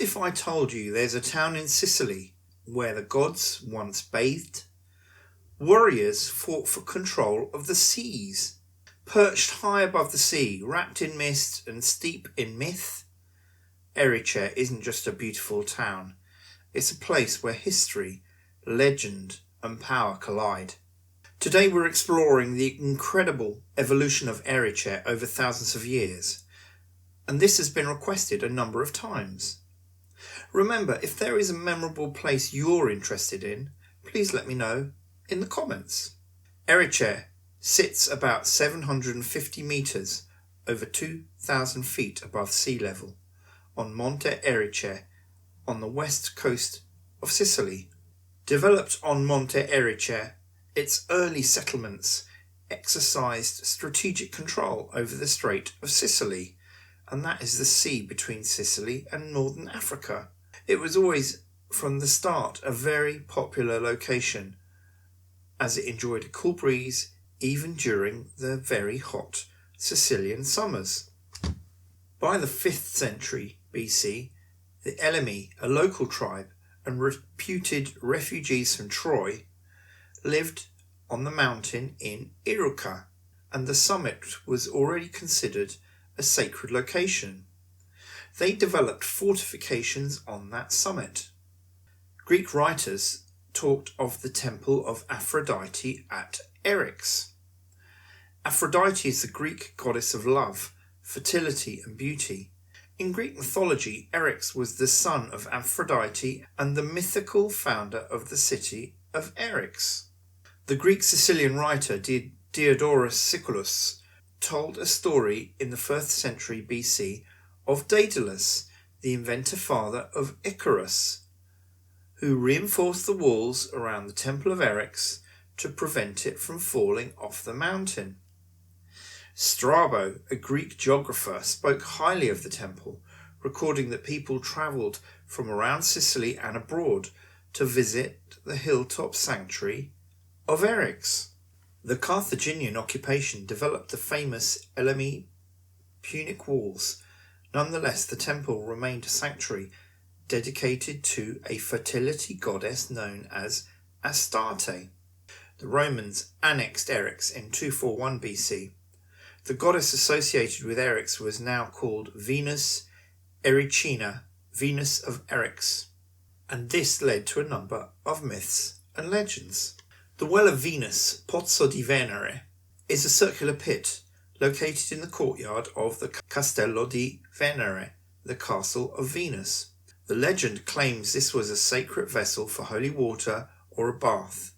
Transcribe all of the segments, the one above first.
if I told you there's a town in Sicily where the gods once bathed? Warriors fought for control of the seas. Perched high above the sea, wrapped in mist and steep in myth, Erice isn't just a beautiful town. It's a place where history, legend and power collide. Today we're exploring the incredible evolution of Erice over thousands of years, and this has been requested a number of times. Remember, if there is a memorable place you're interested in, please let me know in the comments. Erice sits about 750 metres over 2,000 feet above sea level on Monte Erice on the west coast of Sicily. Developed on Monte Erice, its early settlements exercised strategic control over the Strait of Sicily, and that is the sea between Sicily and northern Africa. It was always, from the start, a very popular location, as it enjoyed a cool breeze even during the very hot Sicilian summers. By the 5th century BC, the Elemi, a local tribe and reputed refugees from Troy, lived on the mountain in Erice, and the summit was already considered a sacred location. They developed fortifications on that summit. Greek writers talked of the temple of Aphrodite at Erice. Aphrodite is the Greek goddess of love, fertility and beauty. In Greek mythology, Erice was the son of Aphrodite and the mythical founder of the city of Erice. The Greek Sicilian writer Diodorus Siculus told a story in the 1st century BC of Daedalus, the inventor father of Icarus, who reinforced the walls around the temple of Erice to prevent it from falling off the mountain. Strabo, a Greek geographer, spoke highly of the temple, recording that people travelled from around Sicily and abroad to visit the hilltop sanctuary of Erice. The Carthaginian occupation developed the famous Elemi Punic walls. Nonetheless, the temple remained a sanctuary dedicated to a fertility goddess known as Astarte. The Romans annexed Erice in 241 BC. The goddess associated with Erice was now called Venus Ericina, Venus of Erice, and this led to a number of myths and legends. The Well of Venus, Pozzo di Venere, is a circular pit located in the courtyard of the Castello di Venere, the Castle of Venus. The legend claims this was a sacred vessel for holy water or a bath.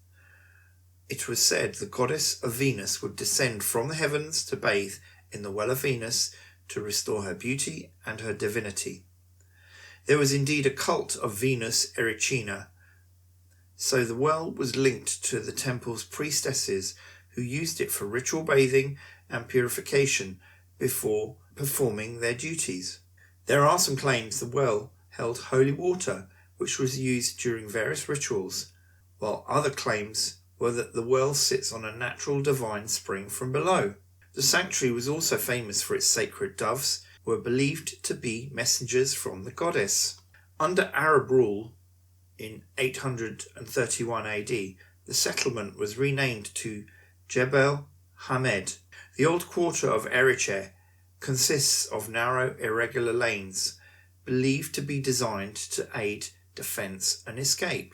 It was said the goddess of Venus would descend from the heavens to bathe in the Well of Venus to restore her beauty and her divinity. There was indeed a cult of Venus Ericina, so the well was linked to the temple's priestesses who used it for ritual bathing and purification before performing their duties. There are some claims the well held holy water which was used during various rituals, while other claims were that the well sits on a natural divine spring from below. The sanctuary was also famous for its sacred doves, who were believed to be messengers from the goddess. Under Arab rule in 831 AD, the settlement was renamed to Jebel Hamed. The old quarter of Erice consists of narrow, irregular lanes, believed to be designed to aid defence and escape.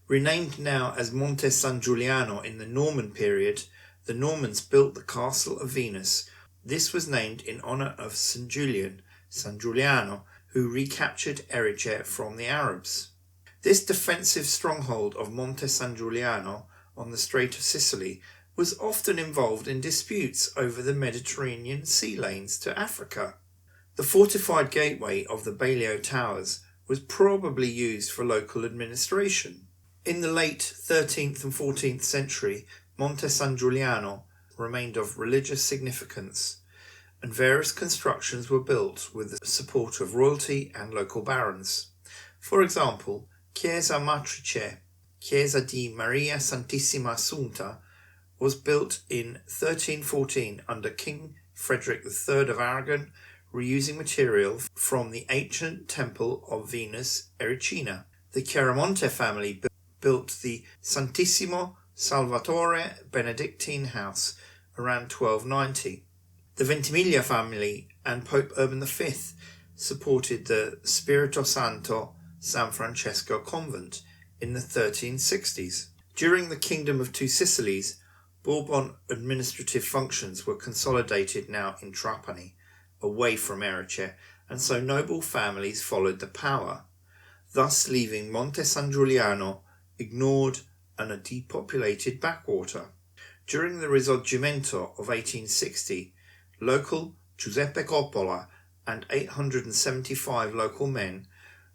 Renamed now as Monte San Giuliano in the Norman period, the Normans built the Castle of Venus. This was named in honour of St. Julian, San Giuliano, who recaptured Erice from the Arabs. This defensive stronghold of Monte San Giuliano on the Strait of Sicily was often involved in disputes over the Mediterranean sea lanes to Africa. The fortified gateway of the Balliol Towers was probably used for local administration. In the late 13th and 14th century, Monte San Giuliano remained of religious significance, and various constructions were built with the support of royalty and local barons. For example, Chiesa Matrice, Chiesa di Maria Santissima Assunta, was built in 1314 under King Frederick III of Aragon, reusing material from the ancient temple of Venus Ericina. The Chiaramonte family built the Santissimo Salvatore Benedictine house around 1290. The Ventimiglia family and Pope Urban V supported the Spirito Santo San Francesco convent in the 1360s. During the Kingdom of Two Sicilies, Bourbon administrative functions were consolidated now in Trapani, away from Erice, and so noble families followed the power, thus leaving Monte San Giuliano ignored and a depopulated backwater. During the Risorgimento of 1860, local Giuseppe Coppola and 875 local men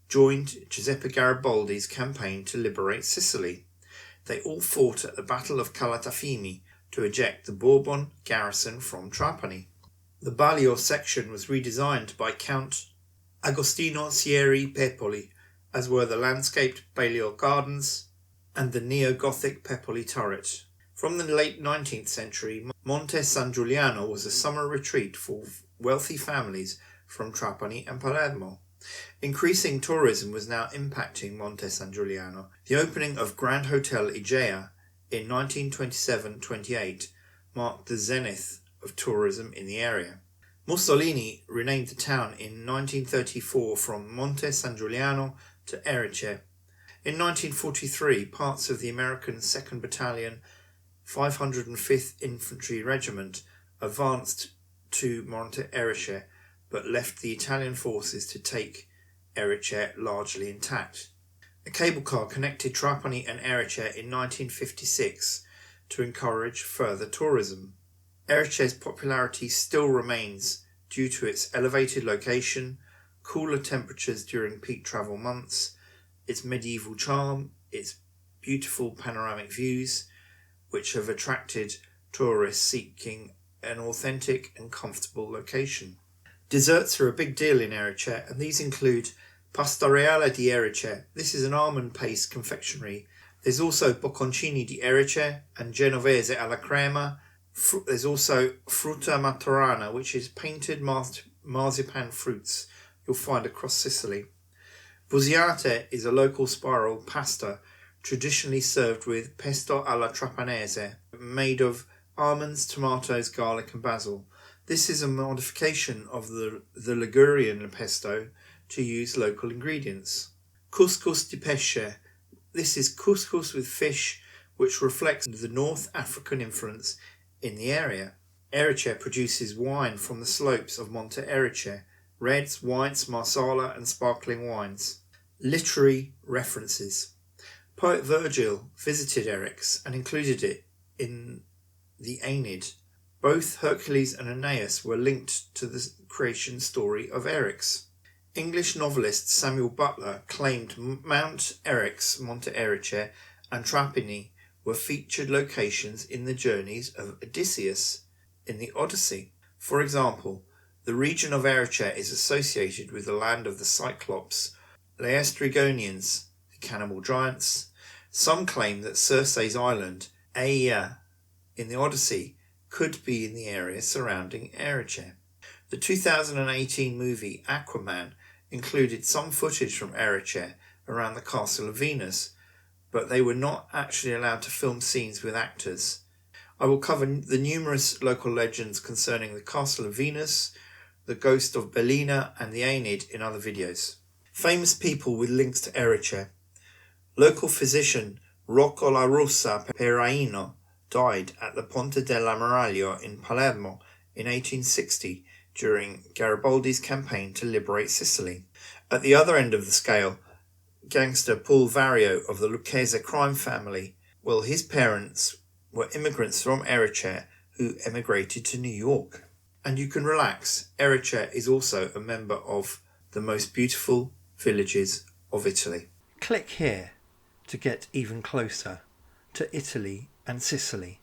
joined Giuseppe Garibaldi's campaign to liberate Sicily. They all fought at the Battle of Calatafimi to eject the Bourbon garrison from Trapani. The Balio section was redesigned by Count Agostino Sieri Pepoli, as were the landscaped Balliol Gardens and the neo-Gothic Pepoli turret. From the late 19th century, Monte San Giuliano was a summer retreat for wealthy families from Trapani and Palermo. Increasing tourism was now impacting Monte San Giuliano. The opening of Grand Hotel Igea in 1927-28 marked the zenith of tourism in the area. Mussolini renamed the town in 1934 from Monte San Giuliano to Erice. In 1943, parts of the American 2nd Battalion, 505th Infantry Regiment advanced to Monte Erice, but left the Italian forces to take Erice largely intact. A cable car connected Trapani and Erice in 1956 to encourage further tourism. Erice's popularity still remains due to its elevated location, cooler temperatures during peak travel months, its medieval charm, its beautiful panoramic views, which have attracted tourists seeking an authentic and comfortable location. Desserts are a big deal in Erice, and these include Pastoreale di Erice. This is an almond paste confectionery. There's also Bocconcini di Erice and Genovese alla crema. There's also Frutta Maturana, which is painted marzipan fruits you'll find across Sicily. Busiate is a local spiral pasta traditionally served with pesto alla trapanese, made of almonds, tomatoes, garlic and basil. This is a modification of the Ligurian pesto to use local ingredients. Couscous di pesce. This is couscous with fish, which reflects the North African influence in the area. Erice produces wine from the slopes of Monte Erice, reds, whites, marsala and sparkling wines. Literary references. Poet Virgil visited Erice and included it in the Aeneid. Both Hercules and Aeneas were linked to the creation story of Erice. English novelist Samuel Butler claimed Mount Erice, Monte Erice, and Trapani were featured locations in the journeys of Odysseus in the Odyssey. For example, the region of Erice is associated with the land of the Cyclops, Laestrygonians, the cannibal giants. Some claim that Circe's island, Aea, in the Odyssey, could be in the area surrounding Erice. The 2018 movie Aquaman included some footage from Erice around the Castle of Venus, but they were not actually allowed to film scenes with actors. I will cover the numerous local legends concerning the Castle of Venus, the ghost of Bellina and the Aeneid in other videos. Famous people with links to Erice. Local physician Rocco La Russa Peraino died at the Ponte dell'Ammiraglio in Palermo in 1860 during Garibaldi's campaign to liberate Sicily. At the other end of the scale, gangster Paul Vario of the Lucchese crime family, well, his parents were immigrants from Erice who emigrated to New York. And you can relax, Erice is also a member of the most beautiful villages of Italy. Click here to get even closer to Italy and Sicily.